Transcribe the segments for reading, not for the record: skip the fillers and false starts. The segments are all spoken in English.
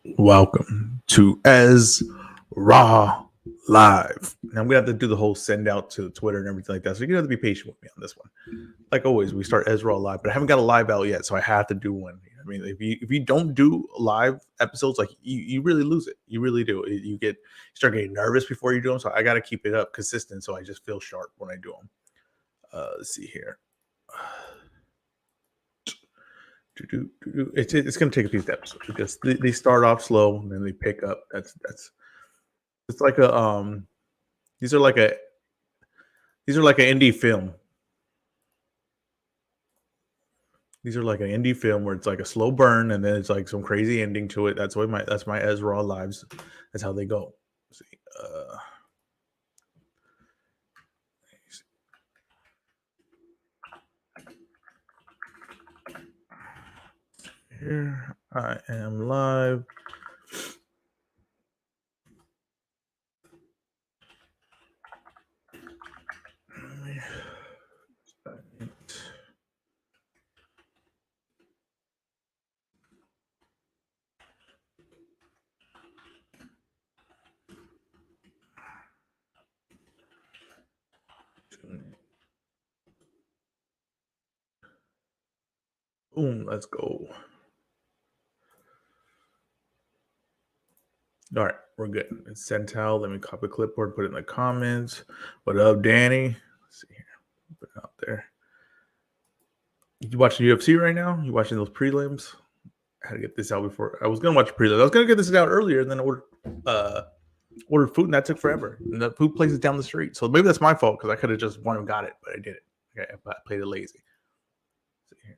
Welcome to Raw Live. Now I'm gonna have to do the whole send out to Twitter and everything like that. So you're gonna have to be patient with me on this one. Like always, we start Raw Live, but I haven't got a live out yet, so I have to do one. I mean, if you don't do live episodes, like you really lose it. You really do. You start getting nervous before you do them. So I got to keep it up consistent, so I just feel sharp when I do them. Let's see here. It's going to take a few steps because they start off slow and then they pick up. That's it's like a these are like an indie film. These are like an indie film where it's like a slow burn and then it's like some crazy ending to it. That's my Raw lives. That's how they go. Let's see. Here I am live. Boom, let's go. All right, we're good. It's Centel. Let me copy clipboard, put it in the comments. What up, Danny? Let's see here. Put it out there. You watching UFC right now? You watching those prelims? I had to get this out before. I was gonna watch prelims. I was gonna get this out earlier, and then ordered food, and that took forever. And the food place is down the street, so maybe that's my fault because I could have just won and got it, but I didn't. Okay, I played it lazy. Let's see here.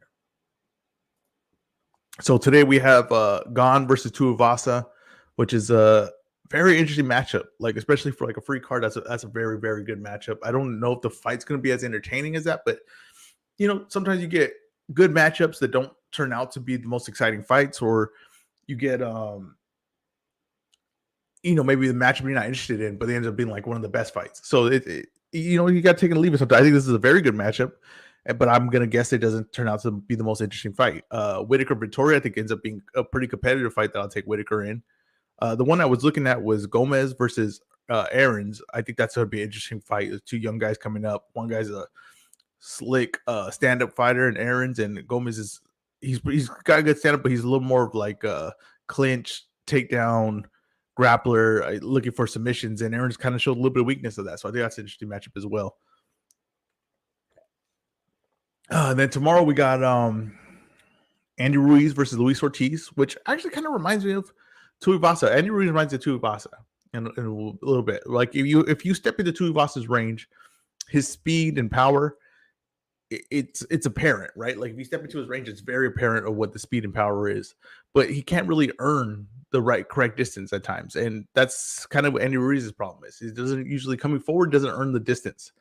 So today we have Gane versus Tuivasa, which is a very interesting matchup. Like especially for like a free card, that's a very very good matchup. I don't know if the fight's going to be as entertaining as that, but you know sometimes you get good matchups that don't turn out to be the most exciting fights, or you get maybe the matchup you're not interested in, but they end up being like one of the best fights. So you got to take and leave it sometimes. I think this is a very good matchup, but I'm gonna guess it doesn't turn out to be the most interesting fight. Whitaker Victoria, I think ends up being a pretty competitive fight that I'll take Whitaker in. The one I was looking at was Gomez versus Aarons. I think that's going to be an interesting fight. There's two young guys coming up. One guy's a slick stand-up fighter, and Aarons, and Gomez he's got a good stand-up, but he's a little more of like a clinch, takedown, grappler, looking for submissions, and Aarons kind of showed a little bit of weakness of that. So I think that's an interesting matchup as well. And then tomorrow we got Andy Ruiz versus Luis Ortiz, which actually kind of reminds me of Tuivasa. Andy Ruiz reminds me of Tuivasa in a little bit. Like if you step into Tuivasa's range, his speed and power, it's apparent, right? Like if you step into his range, it's very apparent of what the speed and power is. But he can't really earn the correct distance at times, and that's kind of what Andy Ruiz's problem is. He doesn't usually coming forward doesn't earn the distance.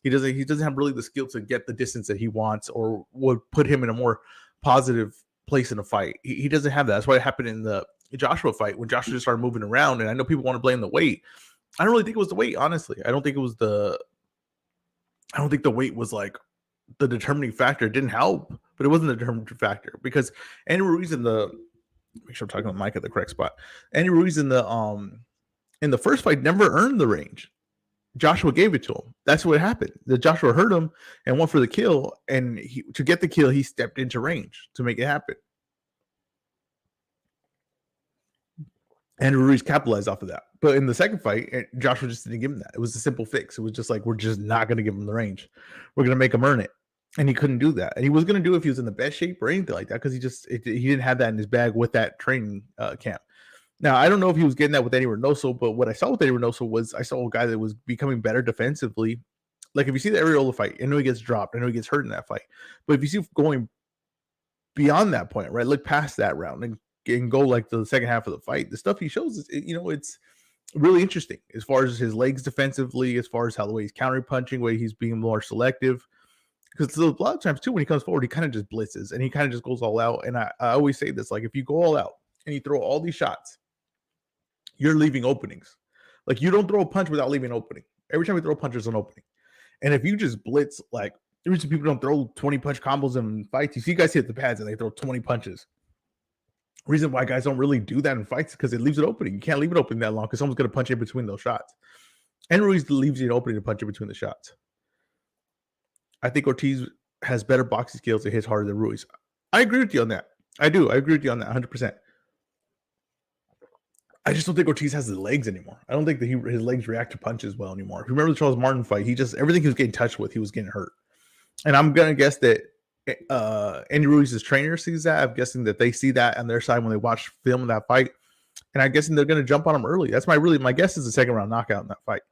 He doesn't have really the skill to get the distance that he wants, or would put him in a more positive place in a fight. He doesn't have that. That's why it happened in the Joshua fight when Joshua just started moving around. And I know people want to blame the weight. I don't really think it was the weight, honestly. I don't think the weight was like the determining factor. It didn't help, but it wasn't the determining factor because Andy Ruiz make sure I'm talking about Mike at the correct spot. Andy Ruiz in the first fight never earned the range. Joshua gave it to him. That's what happened. The Joshua hurt him and went for the kill, and to get the kill, he stepped into range to make it happen. And Ruiz capitalized off of that. But in the second fight, Joshua just didn't give him that. It was a simple fix. It was just like, we're just not going to give him the range. We're going to make him earn it. And he couldn't do that. And he was going to do it if he was in the best shape or anything like that, because he didn't have that in his bag with that training camp. Now, I don't know if he was getting that with Eddie Reynoso, but what I saw with Eddie Reynoso was I saw a guy that was becoming better defensively. Like if you see the Arreola fight, I know he gets dropped. I know he gets hurt in that fight. But if you see going beyond that point, right, look past that round and go like the second half of the fight, the stuff he shows is, it's really interesting as far as his legs defensively, as far as how the way he's counter punching, way he's being more selective. Because a lot of times too, when he comes forward, he kind of just blitzes and he kind of just goes all out. And I always say this, like if you go all out and you throw all these shots, you're leaving openings. Like you don't throw a punch without leaving an opening. Every time you throw a punch, there's an opening. And if you just blitz, like the reason people don't throw 20 punch combos in fights, you see guys hit the pads and they throw 20 punches. Reason why guys don't really do that in fights is because it leaves it open. You can't leave it open that long because someone's going to punch in between those shots. And Ruiz leaves you an opening to punch in between the shots. I think Ortiz has better boxing skills and hits harder than Ruiz. I agree with you on that. I do. I agree with you on that 100%. I just don't think Ortiz has the legs anymore. I don't think that his legs react to punches well anymore. If you remember the Charles Martin fight, everything he was getting touched with, he was getting hurt. And I'm going to guess that Andy Ruiz's trainer sees that. I'm guessing that they see that on their side when they watch film of that fight. And I'm guessing they're going to jump on him early. That's my guess is a second round knockout in that fight.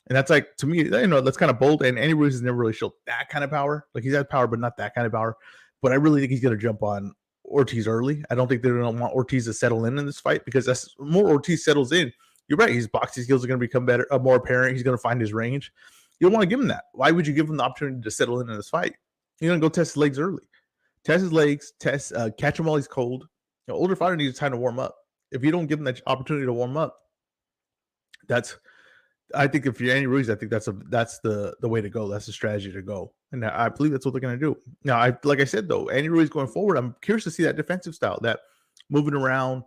And that's like, to me, that's kind of bold. And Andy Ruiz has never really showed that kind of power. Like, he's had power, but not that kind of power. But I really think he's going to jump on Ortiz early. I don't think they're going to want Ortiz to settle in this fight, because that's more Ortiz settles in. You're right. His boxing skills are going to become better, more apparent. He's going to find his range. You don't want to give him that. Why would you give him the opportunity to settle in this fight? You're going to go test his legs early. Test his legs, catch him while he's cold. Older fighter needs time to warm up. If you don't give him that opportunity to warm up, I think if you're Andy Ruiz, I think that's the way to go. That's the strategy to go. And I believe that's what they're going to do. Now, like I said, though, Andy Ruiz going forward, I'm curious to see that defensive style, that moving around,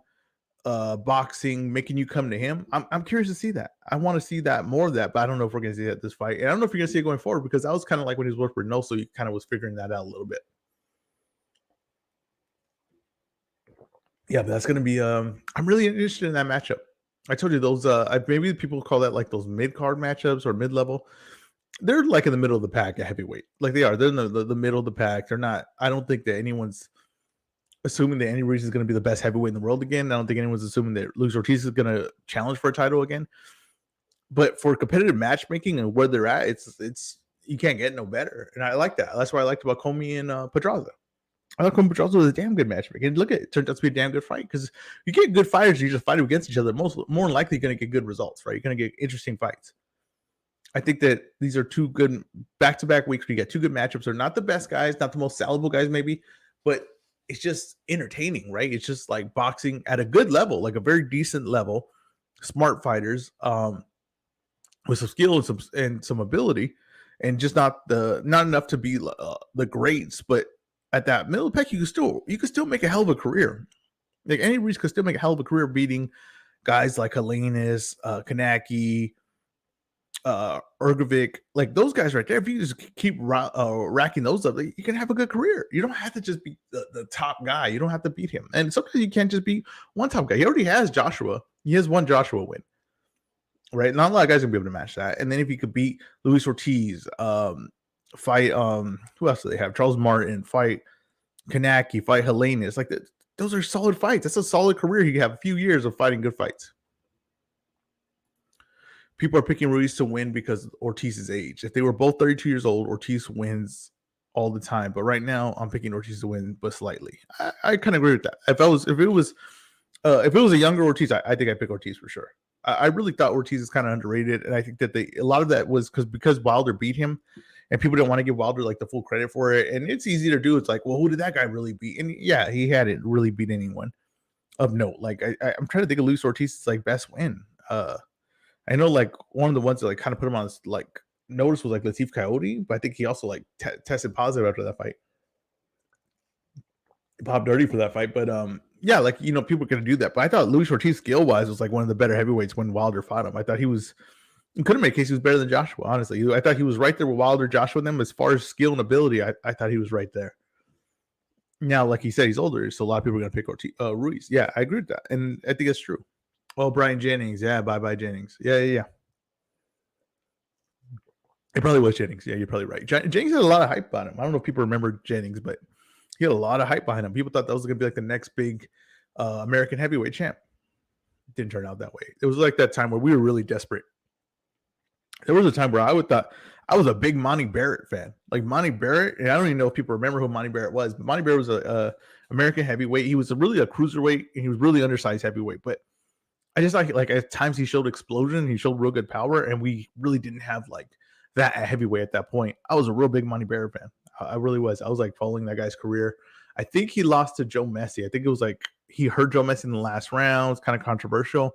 boxing, making you come to him. I'm curious to see that. I want to see that, more of that, but I don't know if we're going to see that this fight. And I don't know if you're going to see it going forward, because that was kind of like when he was with Reynoso, he kind of was figuring that out a little bit. Yeah, but that's going to be, I'm really interested in that matchup. I told you those, maybe people call that like those mid-card matchups or mid-level. They're like in the middle of the pack at heavyweight. Like, they are. They're in the middle of the pack. They're not, I don't think that anyone's assuming that Andy Ruiz is going to be the best heavyweight in the world again. I don't think anyone's assuming that Luis Ortiz is going to challenge for a title again. But for competitive matchmaking and where they're at, it's you can't get no better. And I like that. That's what I liked about Comey and Pedraza. I thought Comey Pedraza was a damn good matchmaker. And look, it turned out to be a damn good fight, because you get good fighters, you just fight against each other. More than likely, you're going to get good results, right? You're going to get interesting fights. I think that these are two good back-to-back weeks where you get two good matchups. They're not the best guys, not the most salable guys, maybe, but it's just entertaining, right? It's just like boxing at a good level, like a very decent level, smart fighters with some skill and some ability, and just not enough to be the greats, but at that middle pack, you could still make a hell of a career. Like, Andy Ruiz could still make a hell of a career beating guys like Helenius, Kanaki, Ergovic, like those guys right there. If you just keep racking those up, you can have a good career. You don't have to just be the top guy. You don't have to beat him. And sometimes you can't just be one top guy. He already has Joshua. He has one Joshua win, right? Not a lot of guys are gonna be able to match that. And then if you could beat Luis Ortiz, fight who else do they have? Charles Martin, fight Kanaki, fight Helenius. Like those are solid fights. That's a solid career. You have a few years of fighting good fights. People are picking Ruiz to win because Ortiz's age. If they were both 32 years old, Ortiz wins all the time. But right now, I'm picking Ortiz to win, but slightly. I kind of agree with that. If it was a younger Ortiz, I think I'd pick Ortiz for sure. I really thought Ortiz is kind of underrated, and I think that a lot of that was because Wilder beat him, and people didn't want to give Wilder like the full credit for it. And it's easy to do. It's like, well, who did that guy really beat? And yeah, he hadn't really beat anyone of note. Like I'm trying to think of Luis Ortiz's like best win. I know like one of the ones that like kind of put him on like notice was like Latif Coyote, but I think he also like tested positive after that fight. He popped dirty for that fight, but yeah, like people are gonna do that. But I thought Luis Ortiz skill wise was like one of the better heavyweights when Wilder fought him. I thought you couldn't make a case he was better than Joshua. Honestly, I thought he was right there with Wilder, Joshua, and them as far as skill and ability. I thought he was right there. Now, like he said, he's older, so a lot of people are gonna pick Ruiz. Yeah, I agree with that, and I think it's true. Oh, Brian Jennings. Yeah, bye Jennings. Yeah. It probably was Jennings. Yeah, you're probably right. Jennings had a lot of hype on him. I don't know if people remember Jennings, but he had a lot of hype behind him. People thought that was going to be like the next big American heavyweight champ. It didn't turn out that way. It was like that time where we were really desperate. There was a time where I thought I was a big Monty Barrett fan. Like Monty Barrett, and I don't even know if people remember who Monty Barrett was, but Monty Barrett was a American heavyweight. He was really a cruiserweight, and he was really undersized heavyweight, but I just like at times he showed explosion. He showed real good power, and we really didn't have like that at heavyweight at that point. I was a real big Monty Barrett fan. I really was. I was like following that guy's career. I think he lost to Joe Messi. I think it was like he hurt Joe Messi in the last round. It's kind of controversial,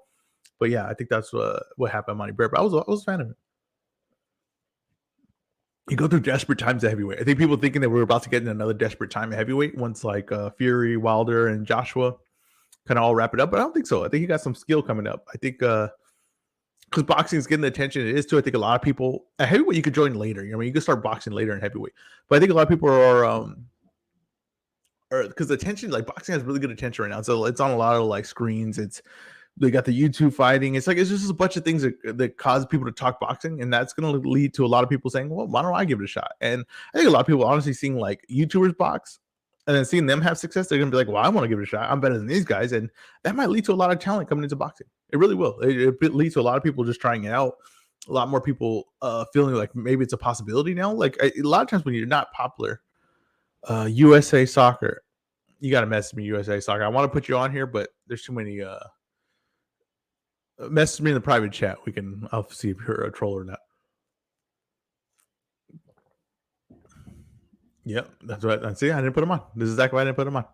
but yeah, I think that's what happened to Monty Barrett. But I was a fan of it. You go through desperate times at heavyweight. I think people thinking that we were about to get in another desperate time at heavyweight once like Fury, Wilder, and Joshua. kind of all wrap it up. But I don't think so. I think he got some skill coming up. I think because boxing is getting the attention it is too. I think a lot of people at heavyweight you could join later. You can start boxing later in heavyweight. But I think a lot of people are because attention, like boxing has really good attention right now. So it's on a lot of like screens. They got the YouTube fighting. It's just a bunch of things that cause people to talk boxing, and that's going to lead to a lot of people saying, "Well, why don't I give it a shot?" And I think a lot of people honestly seeing like YouTubers box and then seeing them have success, they're going to be like, "Well, I want to give it a shot. I'm better than these guys," and that might lead to a lot of talent coming into boxing. It really will. It leads to a lot of people just trying it out. A lot more people feeling like maybe it's a possibility now. Like a lot of times when you're not popular, USA Soccer, you got to message me, USA Soccer. I want to put you on here, but there's too many. Message me in the private chat. I'll see if you're a troll or not. Yep, that's what I see. I didn't put them on. This is exactly why I didn't put them on.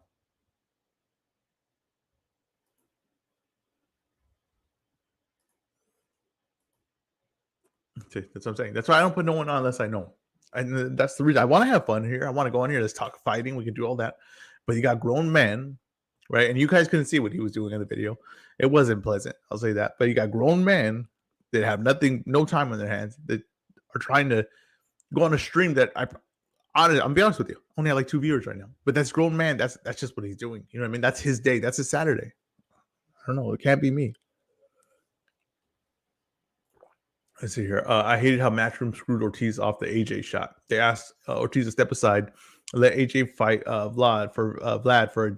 See, that's what I'm saying. That's why I don't put no one on unless I know. And that's the reason I want to have fun here. I want to go on here. Let's talk fighting. We can do all that. But you got grown men, right? And you guys couldn't see what he was doing in the video. It wasn't pleasant. I'll say that. But you got grown men that have no time on their hands that are trying to go on a stream that I'm be honest with you, only have like 2 viewers right now. But that's grown man. That's just what he's doing. You know what I mean? That's his day. That's his Saturday. I don't know. It can't be me. Let's see here. I hated how Matchroom screwed Ortiz off the AJ shot. They asked Ortiz to step aside, let AJ fight Vlad for a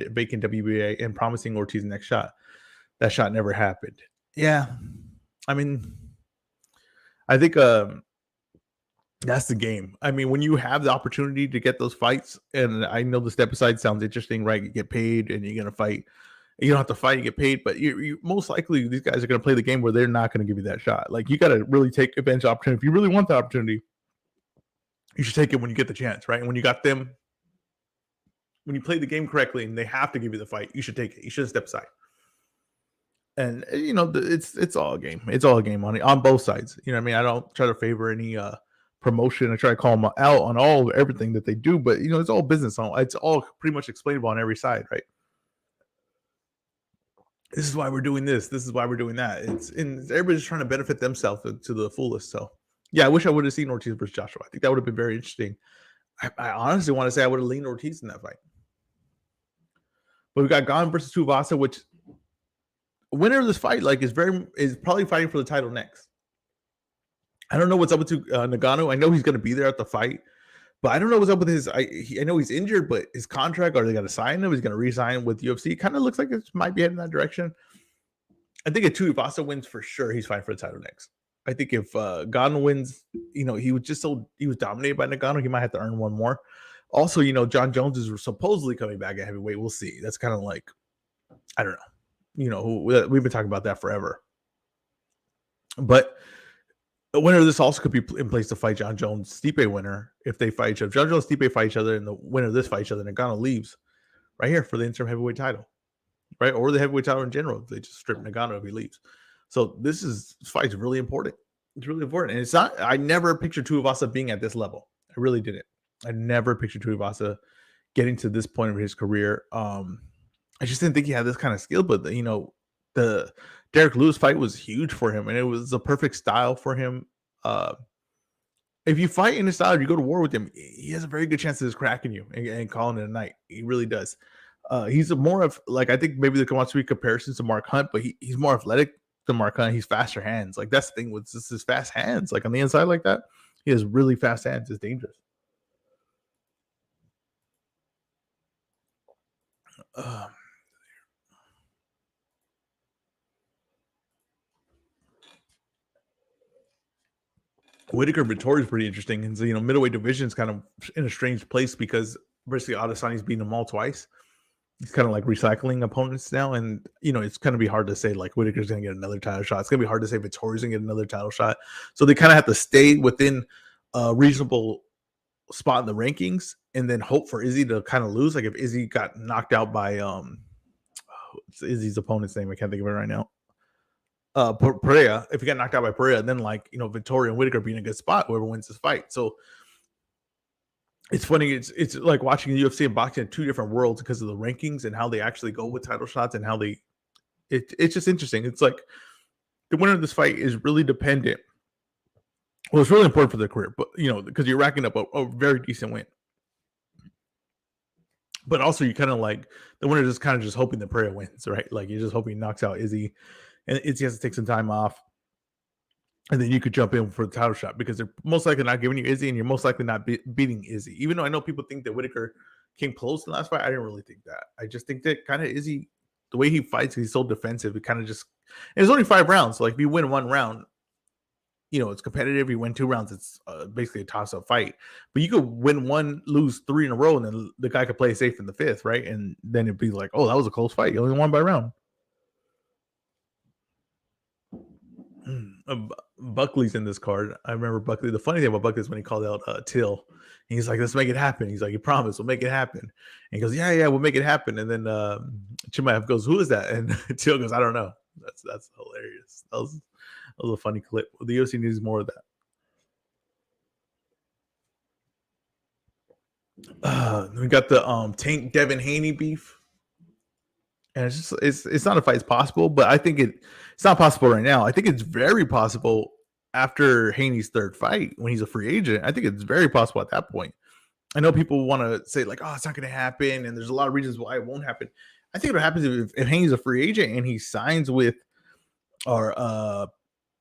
vacant WBA, and promising Ortiz the next shot. That shot never happened. Yeah, I mean, I think that's the game. I mean, when you have the opportunity to get those fights, and I know the step aside sounds interesting, right? You get paid, and you're gonna fight. You don't have to fight, you get paid, but you most likely these guys are going to play the game where they're not going to give you that shot. Like you got to really take advantage of the opportunity. If you really want the opportunity, you should take it when you get the chance, right? And when you got them, when you play the game correctly and they have to give you the fight, you should take it. You shouldn't step aside. And it's all a game. It's all a game on both sides. You know what I mean? I don't try to favor any promotion. I try to call them out on everything that they do, but it's all business. It's all pretty much explainable on every side, right? This is why we're doing this. This is why we're doing that. Everybody's trying to benefit themselves to the fullest. So, yeah, I wish I would have seen Ortiz versus Joshua. I think that would have been very interesting. I honestly want to say I would have leaned Ortiz in that fight. But we got Gane versus Tuivasa, which winner of this fight is probably fighting for the title next. I don't know what's up with Nagano. I know he's going to be there at the fight. But I don't know what's up with his. I know he's injured, but his contract, are they going to sign him? He's going to re-sign with UFC. Kind of looks like it might be heading in that direction. I think if Tuivasa wins for sure, he's fighting for the title next. I think if Gane wins, he was dominated by Nagano. He might have to earn one more. Also, John Jones is supposedly coming back at heavyweight. We'll see. That's kind of like, I don't know. We've been talking about that forever. But the winner of this also could be in place to fight John Jones, Stipe winner, if they fight each other. John Jones, Stipe fight each other, and the winner of this fight each other, and Nagano leaves right here for the interim heavyweight title, right? Or the heavyweight title in general. They just strip Nagano if he leaves. So this fight's really important. It's really important. And it's not, I never pictured Tuivasa being at this level. I really didn't. I never pictured Tuivasa getting to this point of his career. I just didn't think he had this kind of skill, but the Derek Lewis fight was huge for him, and it was the perfect style for him. If you fight in his style, if you go to war with him, he has a very good chance of just cracking you and calling it a night. He really does. He's more of I think maybe there wants to be comparisons to Mark Hunt, but he's more athletic than Mark Hunt. He's faster hands. Like that's the thing with just his fast hands. Like on the inside like that, he has really fast hands. It's dangerous. Whitaker Vittori is pretty interesting. And so, middleweight division is kind of in a strange place because basically Adesany's beaten them all twice. He's kind of like recycling opponents now. And, it's going to be hard to say like Whitaker's going to get another title shot. It's going to be hard to say Vittori's going to get another title shot. So they kind of have to stay within a reasonable spot in the rankings and then hope for Izzy to kind of lose. Like if Izzy got knocked out by Izzy's opponent's name, I can't think of it right now. Pereira, if he got knocked out by Pereira, then Vittori and Whitaker being a good spot, whoever wins this fight. So it's funny. It's like watching the UFC and boxing in two different worlds because of the rankings and how they actually go with title shots and how they. It's just interesting. It's like the winner of this fight is really dependent. Well, it's really important for their career, but because you're racking up a very decent win. But also, you kind of like the winner just kind of just hoping the Pereira wins, right? Like you're just hoping he knocks out Izzy, and Izzy has to take some time off, and then you could jump in for the title shot because they're most likely not giving you Izzy, and you're most likely not beating Izzy. Even though I know people think that Whitaker came close in the last fight, I didn't really think that. I just think that kind of Izzy, the way he fights, he's so defensive. It kind of just. And it's only 5 rounds, so like if you win 1 round, it's competitive. You win 2 rounds, it's basically a toss-up fight. But you could win 1, lose 3 in a row, and then the guy could play safe in the 5th, right? And then it'd be like, oh, that was a close fight. You only won by round. Buckley's in this card. I remember Buckley. The funny thing about Buckley is when he called out Till, he's like, let's make it happen. He's like, you promise we'll make it happen. And he goes, yeah, we'll make it happen. And then Chimaev goes, who is that? And Till goes, I don't know. That's hilarious. That was a funny clip. The UFC needs more of that. We got the Tank Devin Haney beef. And it's not a fight. It's possible, but I think it's not possible right now. I think it's very possible after Haney's 3rd fight when he's a free agent. I think it's very possible at that point. I know people want to say like, oh, it's not going to happen, and there's a lot of reasons why it won't happen. I think what happens if Haney's a free agent and he signs with a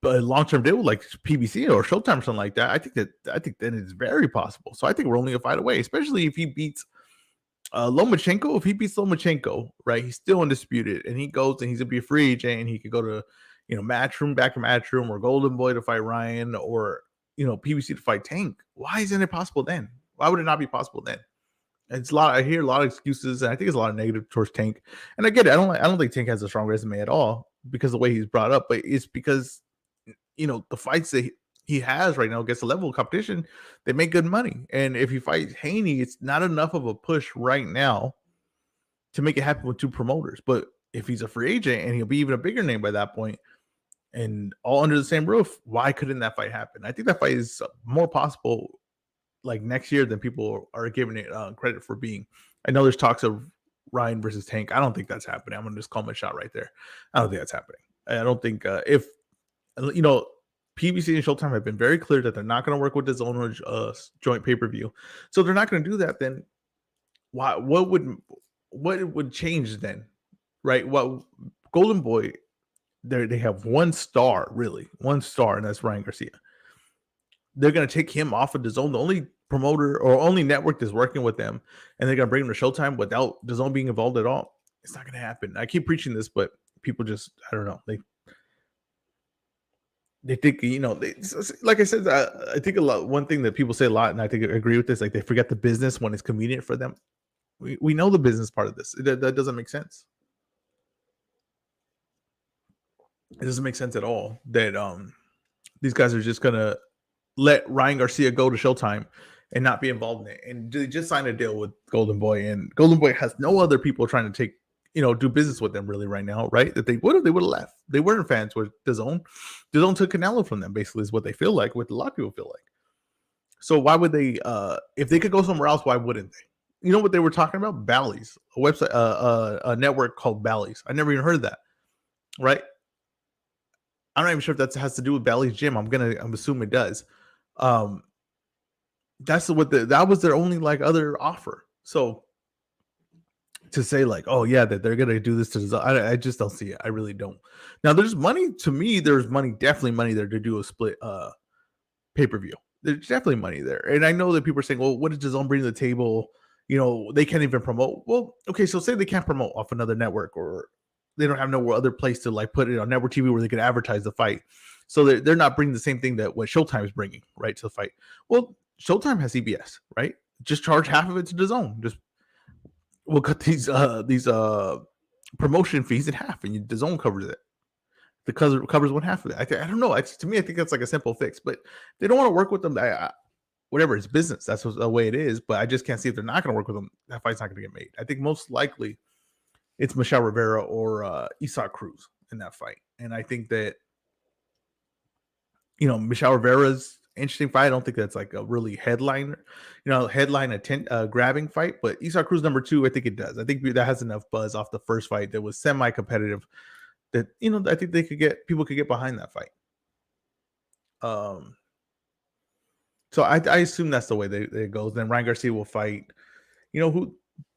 long-term deal with like PBC or Showtime or something like that. I think then it's very possible. So I think we're only a fight away, especially if he beats Lomachenko. If he beats Lomachenko, right, he's still undisputed, and he goes and he's gonna be a free agent, and he could go to Matchroom, back to Matchroom, or Golden Boy to fight Ryan, or PBC to fight Tank. Why isn't it possible then? Why would it not be possible then? It's a lot. I hear a lot of excuses, and I think it's a lot of negative towards Tank. And I get it. I don't think Tank has a strong resume at all because of the way he's brought up, but it's because the fights that he has right now against the level of competition, they make good money. And if he fights Haney, it's not enough of a push right now to make it happen with 2 promoters. But if he's a free agent and he'll be even a bigger name by that point and all under the same roof, why couldn't that fight happen? I think that fight is more possible like next year than people are giving it credit for being. I know there's talks of Ryan versus Tank. I don't think that's happening. I'm going to just call my shot right there. I don't think that's happening. I don't think if PBC and Showtime have been very clear that they're not going to work with this owner joint pay-per-view. So they're not going to do that. Then what would change then? Right? What Golden Boy, they have 1 star, really. 1 star, and that's Ryan Garcia. They're going to take him off of DAZN, the only promoter or only network that's working with them, and they're going to bring him to Showtime without DAZN being involved at all. It's not going to happen. I keep preaching this, but people just, I don't know. They think, like I said, I think one thing that people say a lot, and I think I agree with this, like they forget the business when it's convenient for them. We know the business part of this. That doesn't make sense. It doesn't make sense at all that these guys are just going to let Ryan Garcia go to Showtime and not be involved in it. And they just signed a deal with Golden Boy, and Golden Boy has no other people trying to take, do business with them really right now, right? That they would have left. They weren't fans with DAZN. DAZN took Canelo from them, basically, is what they feel like, what a lot of people feel like. So why would they, if they could go somewhere else, why wouldn't they? You know what they were talking about? Bally's, a website, a network called Bally's. I never even heard of that, right? I'm not even sure if that has to do with Bally's Gym. I'm assuming it does. That's that was their only like other offer. So to say like, oh yeah, that they're gonna do this to, I just don't see it. I really don't. Now there's money to me. There's definitely money there to do a split pay-per-view. There's definitely money there, and I know that people are saying, well, what does DAZN bring to the table? They can't even promote. Well, okay, so say they can't promote off another network, or they don't have no other place to like put it on network TV where they could advertise the fight. So they're not bringing the same thing that what Showtime is bringing, right, to the fight. Well, Showtime has CBS, right? Just charge half of it to DAZN. Just we'll cut these promotion fees in half, and DAZN covers it. The covers 1/2 of it. I don't know. To me, I think that's like a simple fix. But they don't want to work with them. Whatever, it's business. That's the way it is. But I just can't see if they're not going to work with them. That fight's not going to get made. I think most likely it's Michelle Rivera or Isaac Cruz in that fight. And I think that Michelle Rivera's interesting fight. I don't think that's like a really headline grabbing fight. But Isaac Cruz number 2, I think it does. I think that has enough buzz off the first fight that was semi-competitive that I think people could get behind that fight. So I assume that's the way that it goes. Then Ryan Garcia will fight. Who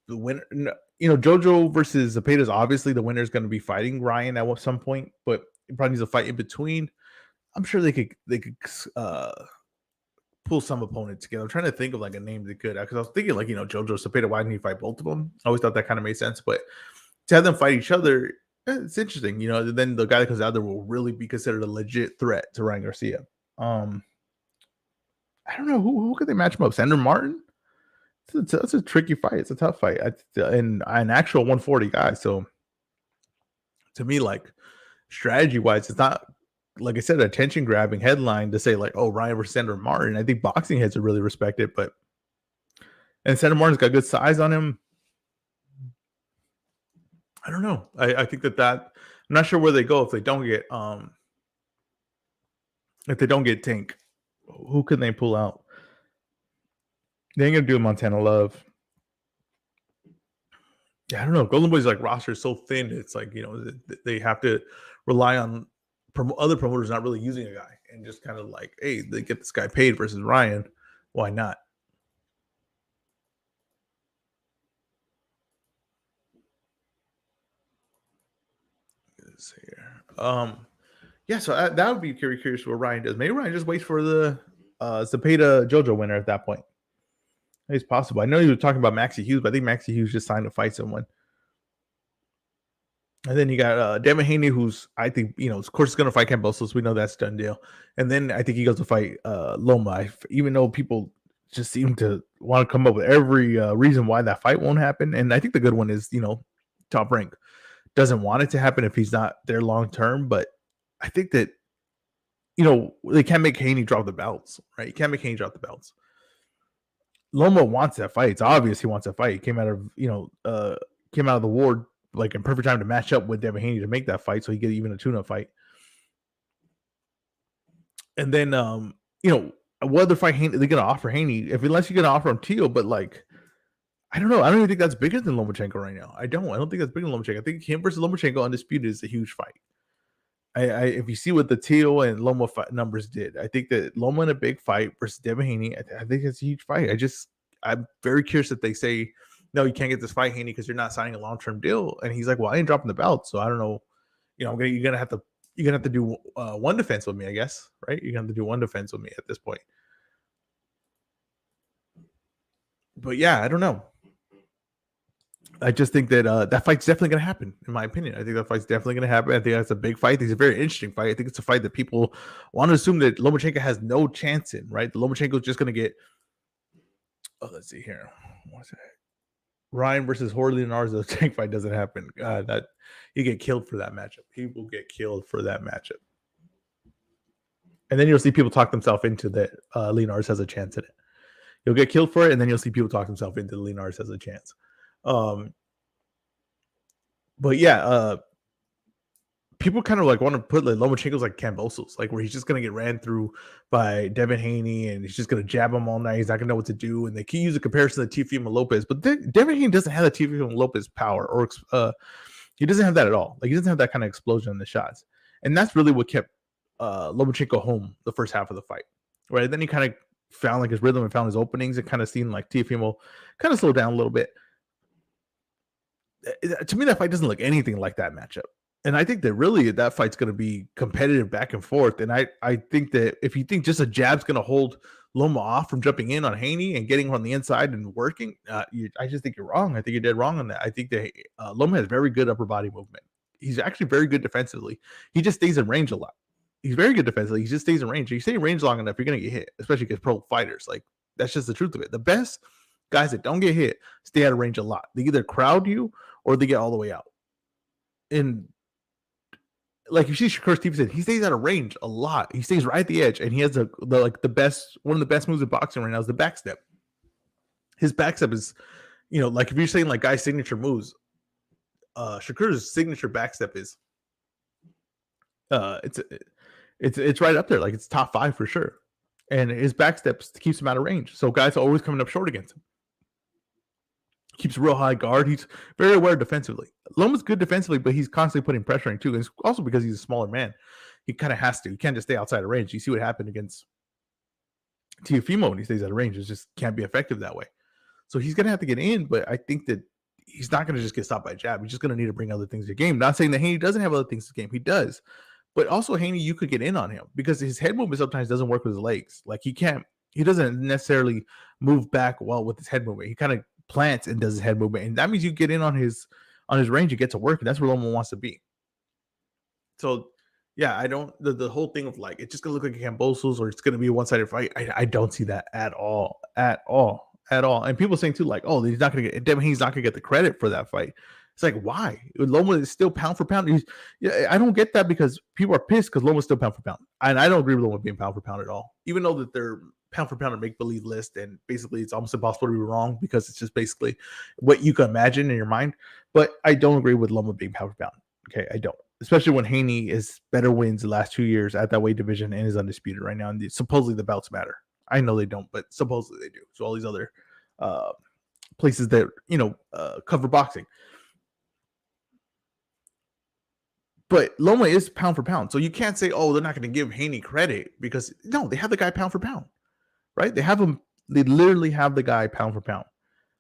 the winner? Jojo versus Zepeda is obviously the winner is going to be fighting Ryan at some point, but it probably needs a fight in between. I'm sure they could pull some opponent together. I'm trying to think of like a name that could, because I was thinking like Jojo Zepeda. Why didn't he fight both of them? I always thought that kind of made sense, but to have them fight each other, it's interesting. Then the guy that comes out there will really be considered a legit threat to Ryan Garcia. I don't know who could they match him up. Sandor Martin. That's a tricky fight. It's a tough fight, and an actual 140 guy. So to me, like strategy wise, it's not like I said, attention grabbing headline to say like, oh, Ryan versus Sandor Martin. I think boxing heads would really respect it, and Sandor Martin's got good size on him. I don't know. I think that I'm not sure where they go if they don't get Tank. Who can they pull out? They ain't gonna do Montana Love. Yeah, I don't know. Golden Boy's like roster is so thin. It's like they have to rely on other promoters not really using a guy and just kind of like, hey, they get this guy paid versus Ryan. Why not? Let's see here. Yeah, so that would be very curious what Ryan does. Maybe Ryan just waits for the Zepeda JoJo winner at that point. It's possible. I know you were talking about Maxie Hughes, but I think Maxie Hughes just signed to fight someone. And then you got Devin Haney, who's I think of course is going to fight Kambosos. We know that's done deal. And then I think he goes to fight Loma, even though people just seem to want to come up with every reason why that fight won't happen. And I think the good one is Top Rank doesn't want it to happen if he's not there long term. But I think that they can't make Haney drop the belts, right? You can't make Haney drop the belts. Loma wants that fight. It's obvious he wants that fight. He came out of the ward like in perfect time to match up with Devin Haney to make that fight, so he get even a tune-up fight. And then what other fight Haney they're gonna offer Haney unless you're gonna offer him Teal, but like I don't know. I don't even think that's bigger than Lomachenko right now. I don't think that's bigger than Lomachenko. I think him versus Lomachenko undisputed is a huge fight. If you see what the Teal and Loma numbers did, I think that Loma in a big fight versus Devin Haney, I think it's a huge fight. I'm very curious that they say, no, you can't get this fight, Haney, because you're not signing a long-term deal. And he's like, well, I ain't dropping the belt, so I don't know. You're gonna have to do one defense with me, I guess, right? You're gonna have to do one defense with me at this point. But yeah, I don't know. I just think that that fight's definitely going to happen, in my opinion. I think that fight's definitely going to happen. I think that's a big fight. It's a very interesting fight. I think it's a fight that people want to assume that Lomachenko has no chance in, right? Lomachenko is just going to get. Oh, let's see here. What's that? Ryan versus Jorge Linares tank fight doesn't happen. That you get killed for that matchup. He will get killed for that matchup. And then you'll see people talk themselves into that Linares has a chance in it. You'll get killed for it, and then you'll see people talk themselves into Linares has a chance. But yeah, people kind of like want to put like Lomachenko's like Kambosos, like where he's just gonna get ran through by Devin Haney and he's just gonna jab him all night. He's not gonna know what to do, and they can use a comparison to Teofimo Lopez, but Devin Haney doesn't have the Teofimo Lopez power, or he doesn't have that at all. Like he doesn't have that kind of explosion in the shots, and that's really what kept Lomachenko home the first half of the fight. Right, and then he kind of found like his rhythm and found his openings. It kind of seemed like Teofimo kind of slowed down a little bit. To me, that fight doesn't look anything like that matchup. And I think that really that fight's going to be competitive back and forth. And I think that if you think just a jab's going to hold Loma off from jumping in on Haney and getting on the inside and working, I just think you're wrong. I think you're dead wrong on that. I think that Loma has very good upper body movement. He's actually very good defensively. He just stays in range a lot. He's very good defensively. He just stays in range. If you stay in range long enough, you're going to get hit, especially against pro fighters. Like, that's just the truth of it. The best guys that don't get hit stay out of range a lot. They either crowd you or they get all the way out. And like you see Shakur Stevenson, he stays out of range a lot. He stays right at the edge, and he has one of the best moves in boxing right now is the backstep. His backstep is, like if you're saying like guys' signature moves, Shakur's signature backstep is, it's right up there. Like it's top 5 for sure. and his back steps keeps him out of range. So guys are always coming up short against him. Keeps a real high guard. He's very aware defensively. Loma's good defensively, but he's constantly putting pressure on him too. And it's also because he's a smaller man. He kind of has to. He can't just stay outside of range. You see what happened against Teofimo when he stays out of range. It just can't be effective that way. So he's going to have to get in, but I think that he's not going to just get stopped by a jab. He's just going to need to bring other things to the game. Not saying that Haney doesn't have other things to the game. He does. But also Haney, you could get in on him because his head movement sometimes doesn't work with his legs. Like he doesn't necessarily move back well with his head movement. He kind of plants and does his head movement. And that means you get in on his range and get to work. And that's where Loma wants to be. So yeah, I don't the whole thing of like it's just gonna look like a Kambosos or it's gonna be a one-sided fight. I don't see that at all. And people saying too, like, oh, he's not gonna get the credit for that fight. It's like, why? Loma is still pound for pound. I don't get that because people are pissed because Loma's still pound for pound. And I don't agree with Loma being pound for pound at all. Even though that they're pound for pound and make believe list, and basically it's almost impossible to be wrong because it's just basically what you can imagine in your mind. But I don't agree with Loma being pound for pound. Okay, I don't. Especially when Haney is better wins the last 2 years at that weight division and is undisputed right now. And supposedly the belts matter. I know they don't, but supposedly they do. So all these other places that cover boxing. But Loma is pound for pound. So you can't say, oh, they're not going to give Haney credit because no, they have the guy pound for pound, right? They literally have the guy pound for pound.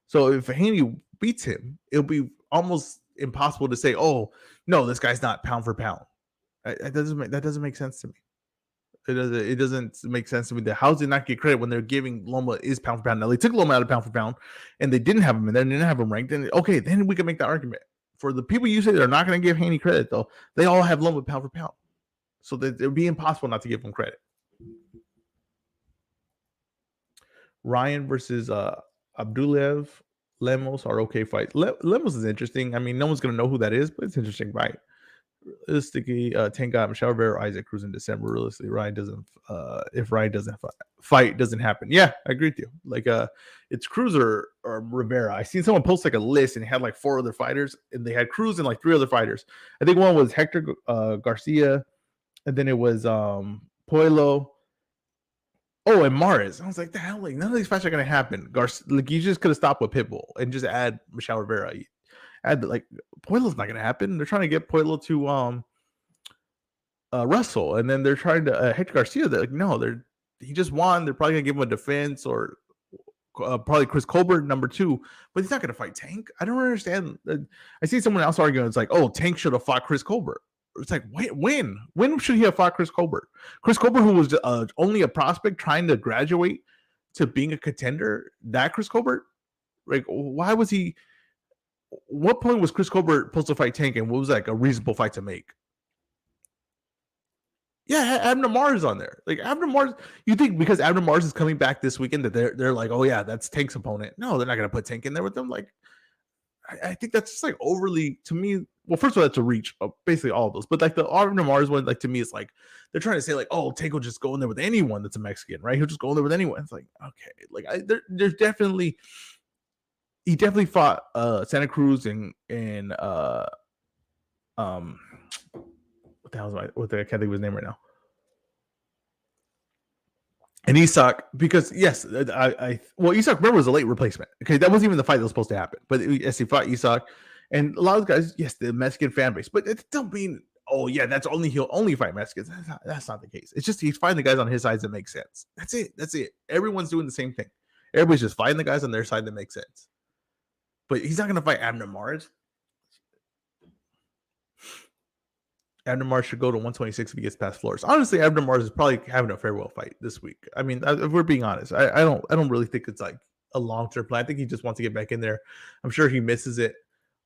So if Haney beats him, it'll be almost impossible to say, oh, no, this guy's not pound for pound. That doesn't make sense to me. It doesn't make sense to me that how does it not get credit when they're giving Loma is pound for pound? Now they took Loma out of pound for pound and they didn't have him in there, and they didn't have him ranked. And okay, then we can make the argument. For the people you say they're not going to give Haney credit, though, they all have Loma pound for pound. So it would be impossible not to give him credit. Ryan versus Abdulev Lemos are okay fights. Lemos is interesting. I mean, no one's going to know who that is, but it's interesting, right? Realistically, Tank got Michelle Rivera, Isaac Cruz in December. Realistically, Ryan doesn't. If Ryan doesn't fight, doesn't happen. Yeah, I agree with you. Like, it's Cruz or Rivera. I seen someone post like a list and it had like 4 other fighters, and they had Cruz and like 3 other fighters. I think one was Hector Garcia, and then it was Puello. Oh, and Maris. I was like, the hell, like none of these fights are gonna happen. Like you just could have stopped with Pitbull and just add Michelle Rivera. Add like Puello's not gonna happen. They're trying to get Puello to Russell, and then they're trying to Hector Garcia. They're like, no, he just won. They're probably gonna give him a defense or probably Chris Colbert number 2, but he's not gonna fight Tank. I don't understand. I see someone else arguing. It's like, oh, Tank should have fought Chris Colbert. It's like, wait, when should he have fought Chris Colbert? Chris Colbert, who was only a prospect trying to graduate to being a contender. That Chris Colbert, like, why was he? What point was Chris Colbert supposed to fight Tank, and what was like a reasonable fight to make? Yeah, Abner Mars on there. Like Abner Mars, you think because Abner Mars is coming back this weekend that they're like, oh yeah, that's Tank's opponent. No, they're not gonna put Tank in there with them. Like, I think that's just like overly to me. Well, first of all, that's a reach of basically all of those. But like the Abner Mars one, like to me, it's like they're trying to say like, oh, Tank will just go in there with anyone that's a Mexican, right? He'll just go in there with anyone. It's like, okay, like there's definitely. He definitely fought Santa Cruz and what the hell is I can't think of his name right now. And Isak, because yes, Isak remember was a late replacement. Okay, that wasn't even the fight that was supposed to happen. But yes, he fought Isak, and a lot of guys, yes, the Mexican fan base, but it don't mean oh yeah, he'll only fight Mexicans. That's not the case. It's just he's fighting the guys on his sides that make sense. That's it. Everyone's doing the same thing. Everybody's just fighting the guys on their side that make sense. But he's not going to fight Abner Mars. Abner Mars should go to 126 if he gets past Flores. Honestly, Abner Mars is probably having a farewell fight this week. I mean, if we're being honest, I don't really think it's like a long-term plan. I think he just wants to get back in there. I'm sure he misses it.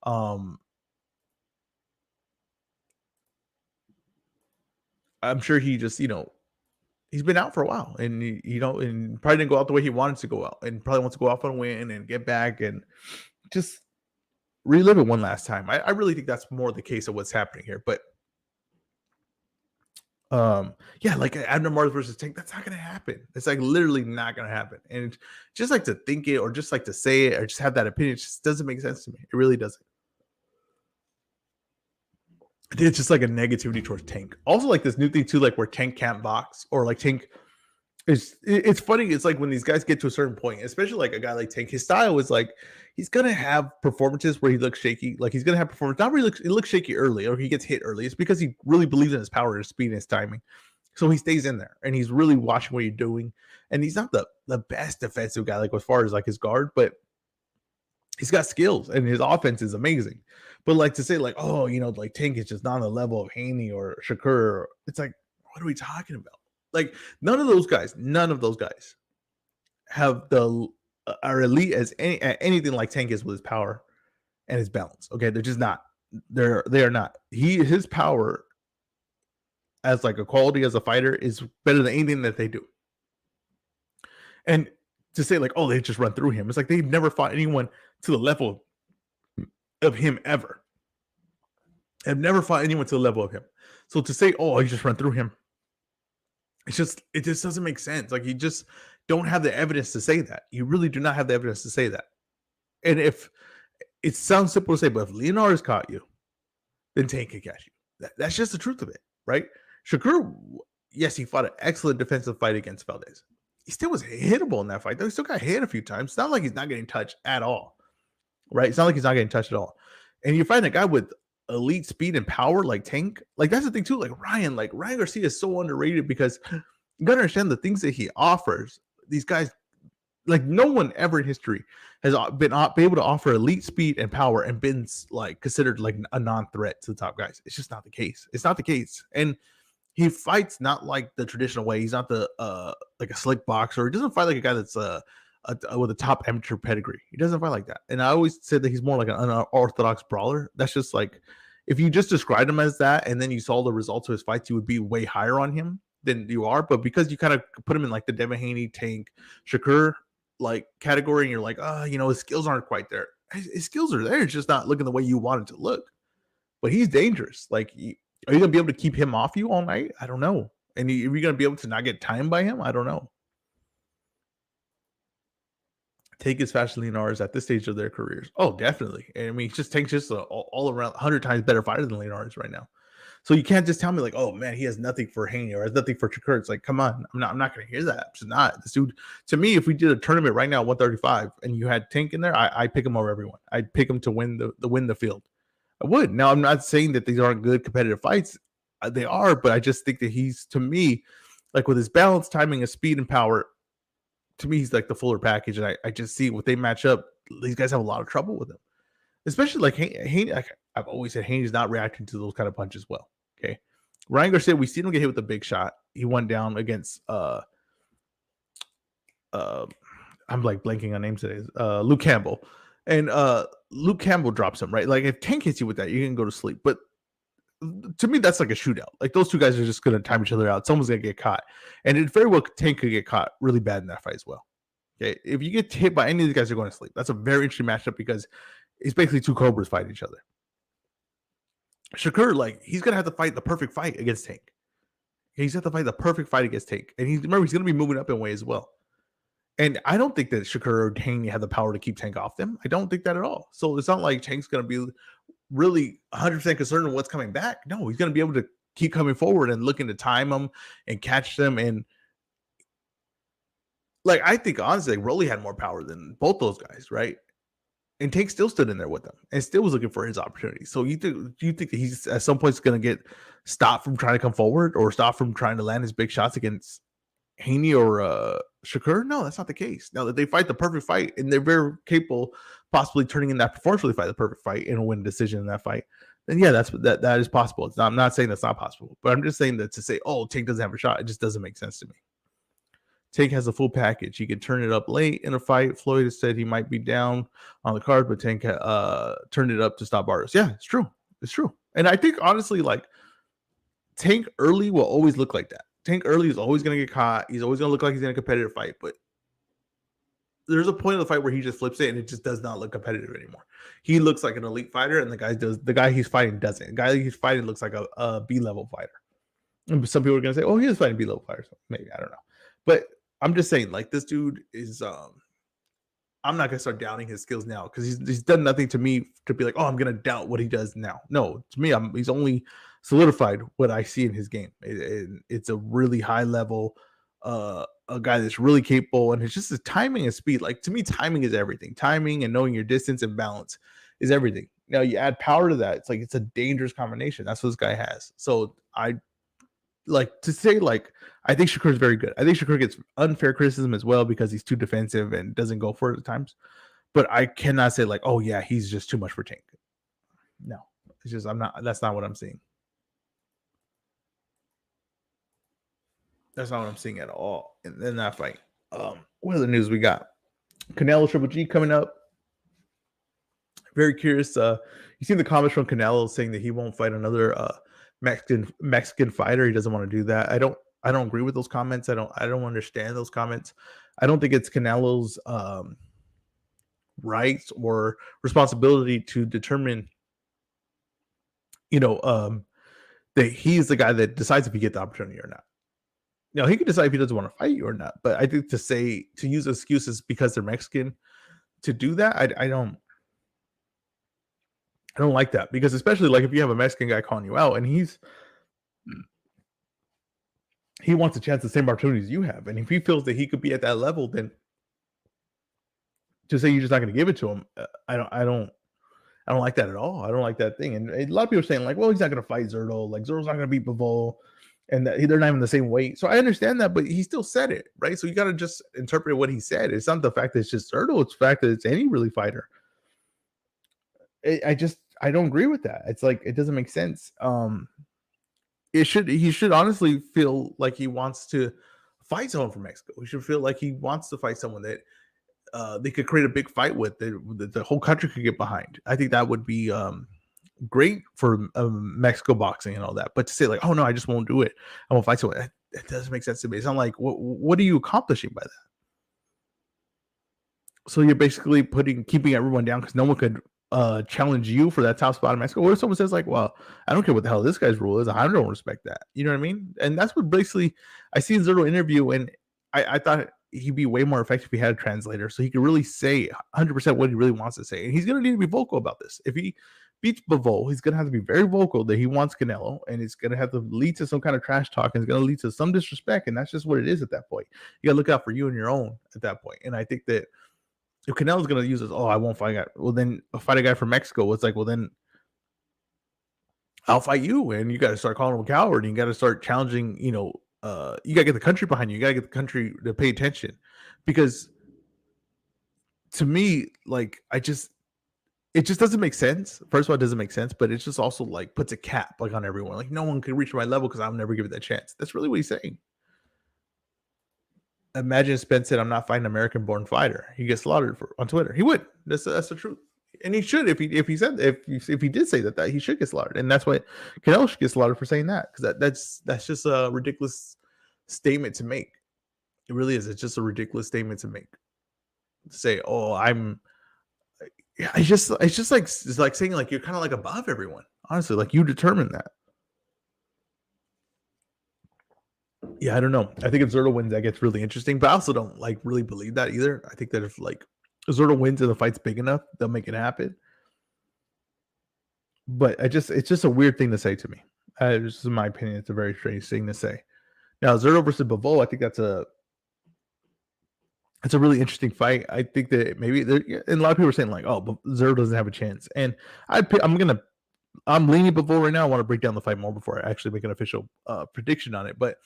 I'm sure he just, he's been out for a while, and and probably didn't go out the way he wanted to go out, and probably wants to go off on a win and get back and just relive it one last time. I really think that's more the case of what's happening here. But yeah, like Abner Mars versus Tank, that's not gonna happen. It's like literally not gonna happen. And just like to think it or just like to say it or just have that opinion, it just doesn't make sense to me. It really doesn't. I think it's just like a negativity towards Tank. Also, like this new thing too, like where Tank can't box or like Tank It's funny. It's like when these guys get to a certain point, especially like a guy like Tank, his style is like he's gonna have performances where he looks shaky. Like he's gonna have performance. Not really. He looks shaky early, or he gets hit early. It's because he really believes in his power, his speed, and his timing. So he stays in there, and he's really watching what you're doing. And he's not the best defensive guy, like as far as like his guard, but he's got skills, and his offense is amazing. But like to say like, oh, like Tank is just not on the level of Haney or Shakur. It's like, what are we talking about? Like none of those guys have are elite as anything like Tank is with his power and his balance. Okay, they're just not. They are not. His power as like a quality as a fighter is better than anything that they do. And to say like, oh, they just run through him, it's like they've never fought anyone to the level of him ever. Have never fought anyone to the level of him. So to say, oh, you just run through him, it just doesn't make sense. Like you just don't have the evidence to say that. You really do not have the evidence to say that. And if it sounds simple to say, but if Leonardo's caught you, then Tank can catch you. That's just the truth of it, right? Shakur, yes, he fought an excellent defensive fight against Valdez. He still was hittable in that fight, though. He still got hit a few times. It's not like he's not getting touched at all, right? It's not like he's not getting touched at all. And you find a guy with elite speed and power like Tank, like that's the thing too. Like Ryan Garcia is so underrated because you gotta understand the things that he offers. These guys, like no one ever in history has been able to offer elite speed and power and been like considered like a non-threat to the top guys. It's just not the case. It's not the case. And he fights not like the traditional way. He's not the like a slick boxer. He doesn't fight like a guy that's with a top amateur pedigree. He doesn't fight like that. And I always said that he's more like an unorthodox brawler. That's just like if you just described him as that and then you saw the results of his fights, you would be way higher on him than you are. But because you kind of put him in like the Devin Haney, Tank, Shakur like category, and you're like, his skills aren't quite there. His skills are there. It's just not looking the way you want it to look. But he's dangerous. Like, are you gonna be able to keep him off you all night? I don't know. And are you gonna be able to not get timed by him? I don't know. Tank is faster than Leonardo's at this stage of their careers. Oh, definitely. And I mean, Tank's just all around 100 times better fighter than Leonardo's right now. So you can't just tell me like, oh man, he has nothing for Haney or has nothing for Shakur. It's like, come on, I'm not going to hear that. It's not. This dude, to me, if we did a tournament right now, 135, and you had Tank in there, I pick him over everyone. I'd pick him to win the field. I would. Now, I'm not saying that these aren't good competitive fights. They are, but I just think that he's, to me, like with his balance, timing, his speed, and power, to me, he's like the fuller package. And I just see what they match up. These guys have a lot of trouble with him. Especially like Haney, like I've always said, Haney's not reacting to those kind of punches well. Okay. Ryan Garcia, we seen him get hit with a big shot. He went down against I'm like blanking on names today. Luke Campbell. And Luke Campbell drops him, right? Like if Tank hits you with that, you can go to sleep. But to me, that's like a shootout. Like those two guys are just gonna time each other out. Someone's gonna get caught. And it very well Tank could get caught really bad in that fight as well. Okay. If you get hit by any of these guys, are going to sleep. That's a very interesting matchup because it's basically two Cobras fighting each other. Shakur, like, he's going to have to fight the perfect fight against Tank. He's going to have to fight the perfect fight against Tank. And he's going to be moving up in weight as well. And I don't think that Shakur or Haney have the power to keep Tank off them. I don't think that at all. So it's not like Tank's going to be really 100% concerned with what's coming back. No, he's going to be able to keep coming forward and looking to time them and catch them. And like, I think, honestly, like, Rolly had more power than both those guys, right? And Tank still stood in there with them and still was looking for his opportunity. So you think that he's at some point going to get stopped from trying to come forward or stopped from trying to land his big shots against Haney or Shakur? No, that's not the case. Now that they fight the perfect fight and they're very capable, possibly turning in that performance, really fight the perfect fight and win a decision in that fight, then yeah, that is possible. I'm not saying that's not possible, but I'm just saying that to say, oh, Tank doesn't have a shot, it just doesn't make sense to me. Tank has a full package. He can turn it up late in a fight. Floyd has said he might be down on the card, but Tank turned it up to stop Barrios. Yeah, it's true. It's true. And I think, honestly, like, Tank early will always look like that. Tank early is always going to get caught. He's always going to look like he's in a competitive fight. But there's a point of the fight where he just flips it, and it just does not look competitive anymore. He looks like an elite fighter, and the guy he's fighting doesn't. The guy he's fighting looks like a B-level fighter. And some people are going to say, oh, he is fighting B-level fighters. Maybe. I don't know. But I'm just saying, like, this dude is I'm not gonna start doubting his skills now because he's done nothing to me to be like, oh, I'm gonna doubt what he does now. No, to me, he's only solidified what I see in his game. It's a really high level a guy that's really capable, and it's just the timing and speed. Like to me, timing is everything. Timing and knowing your distance and balance is everything. Now you add power to that, it's like it's a dangerous combination. That's what this guy has. So I like to say like I think Shakur is very good. I think Shakur gets unfair criticism as well because he's too defensive and doesn't go for it at times. But I cannot say like, oh yeah, he's just too much for Tank. No, it's just I'm not. That's not what I'm seeing. That's not what I'm seeing at all in that fight. What other news we got? Canelo Triple G coming up. Very curious. You seen the comments from Canelo saying that he won't fight another Mexican fighter. He doesn't want to do that. I don't agree with those comments. I don't understand those comments. I don't think it's Canelo's rights or responsibility to determine, you know, that he's the guy that decides if he get the opportunity or not. Now he can decide if he doesn't want to fight you or not. But I think to use excuses because they're Mexican to do that, I don't like that, because especially like if you have a Mexican guy calling you out and he wants a chance the same opportunities you have, and if he feels that he could be at that level, then to say you're just not going to give it to him, I don't like that at all. I don't like that thing. And a lot of people are saying like, well, he's not going to fight Zurdo. Like Zurdo's not going to beat Bivol, and that they're not even the same weight. So I understand that, but he still said it, right? So you got to just interpret what he said. It's not the fact that it's just Zurdo; it's the fact that it's any really fighter. I don't agree with that. It's like it doesn't make sense. He should honestly feel like he wants to fight someone from Mexico. He should feel like he wants to fight someone that they could create a big fight with, that the whole country could get behind. I think that would be great for Mexico boxing and all that. But to say like, oh no, I just won't do it, I won't fight someone, that doesn't make sense to me. It's not like what are you accomplishing by that? So you're basically keeping everyone down because no one could challenge you for that top spot in Mexico. What if someone says like, well, I don't care what the hell this guy's rule is, I don't respect that. You know what I mean? And that's what basically I seen Zurdo interview, and I thought he'd be way more effective if he had a translator, so he could really say 100% what he really wants to say. And he's gonna need to be vocal about this. If he beats Bivol, he's gonna have to be very vocal that he wants Canelo, and it's gonna have to lead to some kind of trash talk, and it's gonna lead to some disrespect, and that's just what it is at that point. You gotta look out for you and your own at that point. And I think that if Canelo's going to use this, oh, I won't fight a guy. Well, then fight a guy from Mexico. It's like, well, then I'll fight you. And you got to start calling him a coward. And you got to start challenging, you got to get the country behind you. You got to get the country to pay attention. Because to me, like, it just doesn't make sense. First of all, it doesn't make sense, but it just also like puts a cap like on everyone. Like no one can reach my level because I'll never give it that chance. That's really what he's saying. Imagine Spence said, "I'm not fighting an American-born fighter." He gets slaughtered on Twitter. He would. That's the truth, and he should. If he did say that he should get slaughtered, and that's why Canelo should get slaughtered for saying that, because that's just a ridiculous statement to make. It really is. It's just a ridiculous statement to make. To say, "Oh, I'm," yeah, it's like saying like you're kind of like above everyone. Honestly, like you determine that. Yeah, I don't know. I think if Zurdo wins, that gets really interesting. But I also don't like really believe that either. I think that if like Zurdo wins and the fight's big enough, they'll make it happen. But it's just a weird thing to say to me. Just in my opinion, it's a very strange thing to say. Now Zurdo versus Bivol, I think that's a really interesting fight. I think that maybe and a lot of people are saying like, oh, but Zurdo doesn't have a chance. And I'm leaning Bivol right now. I want to break down the fight more before I actually make an official prediction on it. But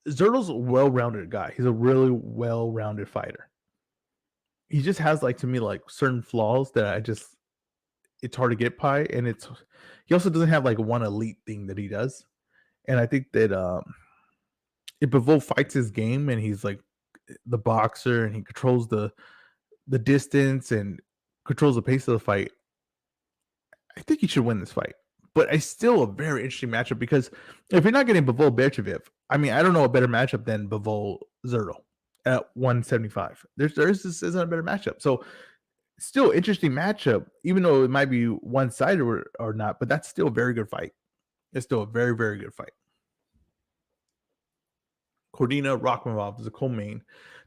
Zurdo's a well-rounded guy. He's a really well-rounded fighter. He just has like to me like certain flaws that it's hard to get by, and he also doesn't have like one elite thing that he does. And I think that if Bivol fights his game and he's like the boxer and he controls the distance and controls the pace of the fight, I think he should win this fight. But it's still a very interesting matchup, because if you're not getting Bivol Berchev, I mean, I don't know a better matchup than Bivol Zurdo at 175. This isn't a better matchup. So still interesting matchup, even though it might be one-sided or not, but that's still a very good fight. It's still a very, very good fight. Cordina Rakhmonov is a co-main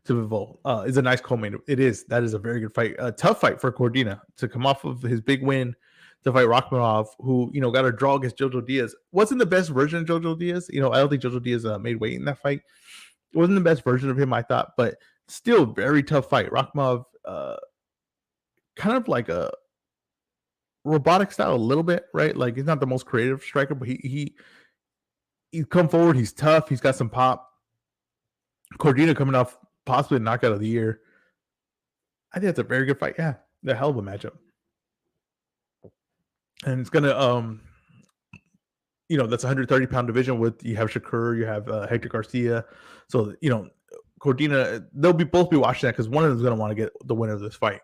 to Bivol. Is a nice co-main. It is. That is a very good fight. A tough fight for Cordina to come off of his big win, to fight Rakhmonov, who got a draw against Jojo Diaz. Wasn't the best version of Jojo Diaz. I don't think Jojo Diaz made weight in that fight. It wasn't the best version of him, I thought, but still very tough fight. Rakhmonov, kind of like a robotic style a little bit, right? Like he's not the most creative striker, but he's come forward. He's tough. He's got some pop. Cordina coming off possibly a knockout of the year. I think that's a very good fight. Yeah, a hell of a matchup. And it's gonna that's a 130-pound division with you have Shakur, you have Hector Garcia. So Cordina, they'll both be watching that because one of them is gonna want to get the winner of this fight.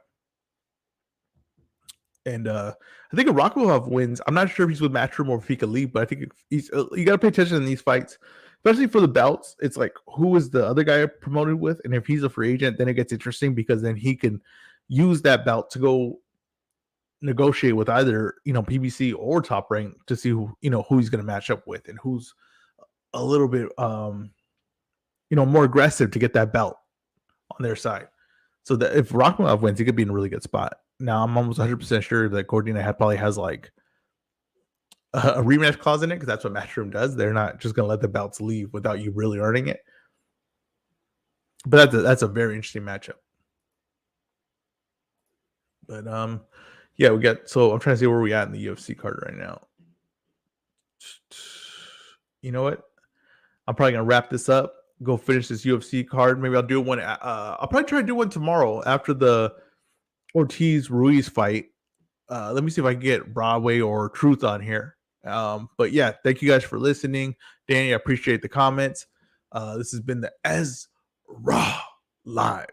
And I think if Rakhmonov wins, I'm not sure if he's with Matchroom or if he could leave, but I think he's you got to pay attention in these fights, especially for the belts. It's like, who is the other guy promoted with? And if he's a free agent, then it gets interesting because then he can use that belt to go negotiate with either, PBC or Top Rank to see who he's going to match up with and who's a little bit, more aggressive to get that belt on their side. So that if Rakhmonov wins, he could be in a really good spot. Now, I'm almost 100% sure that Cordina probably has like a rematch clause in it because that's what Matchroom does. They're not just going to let the belts leave without you really earning it. But that's a very interesting matchup. But yeah, so I'm trying to see where we at in the UFC card right now. You know what? I'm probably gonna wrap this up. Go finish this UFC card. Maybe I'll do one. I'll probably try to do one tomorrow after the Ortiz Ruiz fight. Let me see if I can get Broadway or Truth on here. But yeah, thank you guys for listening. Danny, I appreciate the comments. This has been the Ezra Live.